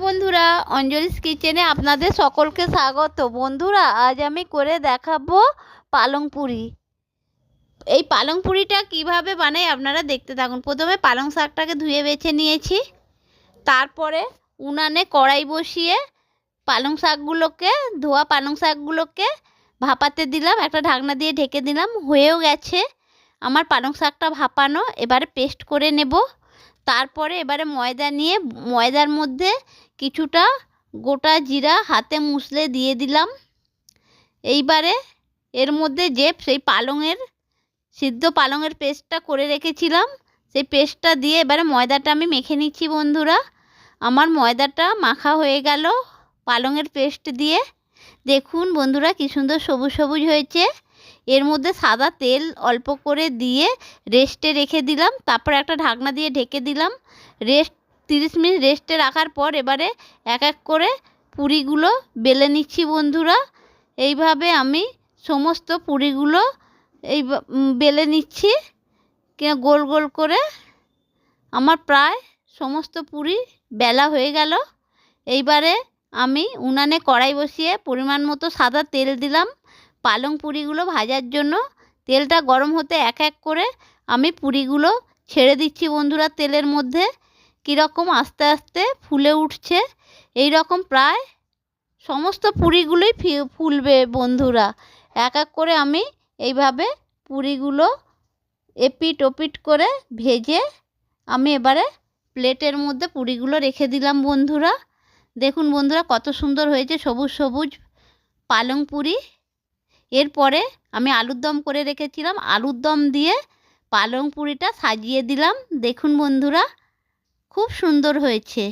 বন্ধুরা, অঞ্জলিস কিচেনে আপনাদের সকলকে স্বাগত। বন্ধুরা, আজ আমি করে দেখাবো পালং পুরি। এই পালং পুরিটা কিভাবে বানাই আপনারা দেখতে থাকুন। প্রথমে পালং শাকটাকে ধুয়ে বেছে নিয়েছি, তারপরে উনানে কড়াই বসিয়ে ধোয়া পালং শাকগুলোকে ভাপাতে দিলাম, একটা ঢাকনা দিয়ে ঢেকে দিলাম। হয়েও গেছে আমার পালং শাকটা ভাপানো। এবারে পেস্ট করে নেব। তারপরে এবারে ময়দা নিয়ে ময়দার মধ্যে কিছুটা গোটা জিরা হাতে মুছলে দিয়ে দিলাম। এইবারে এর মধ্যে যে সেই সিদ্ধ পালংয়ের পেস্টটা করে রেখেছিলাম, সেই পেস্টটা দিয়ে এবারে ময়দাটা আমি মেখে নিচ্ছি। বন্ধুরা, আমার ময়দাটা মাখা হয়ে গেল পালংয়ের পেস্ট দিয়ে। দেখুন বন্ধুরা, কি সুন্দর সবুজ সবুজ হয়েছে। এর মধ্যে সাদা তেল অল্প করে দিয়ে রেস্টে রেখে দিলাম। তারপর একটা ঢাকনা দিয়ে ঢেকে দিলাম। 30 মিনিট রেস্টে রাখার পর এবারে এক এক করে পুরিগুলো বেলে নিচ্ছি। বন্ধুরা, এইভাবে আমি সমস্ত পুরিগুলো বেলে নিচ্ছি গোল গোল করে। আমার প্রায় সমস্ত পুরি বেলা হয়ে গেল। এইবারে আমি উনানে কড়াই বসিয়ে পরিমাণ মতো সাদা তেল দিলাম পালং পুরিগুলো ভাজার জন্য। তেলটা গরম হতে এক এক করে আমি পুরিগুলো ছেড়ে দিচ্ছি। বন্ধুরা, তেলের মধ্যে কীরকম আস্তে আস্তে ফুলে উঠছে, এই রকম প্রায় সমস্ত পুরিগুলোই ফুলবে। বন্ধুরা, এক এক করে আমি এইভাবে পুরিগুলো এপিট ওপিট করে ভেজে আমি এবারে প্লেটের মধ্যে পুরিগুলো রেখে দিলাম। বন্ধুরা, দেখুন বন্ধুরা, কত সুন্দর হয়েছে সবুজ সবুজ পালং পুরি। এরপরে আমি আলুর দম করে রেখেছিলাম, আলুর দম দিয়ে পালং পুরিটা সাজিয়ে দিলাম। দেখুন বন্ধুরা, খুব সুন্দর হয়েছে।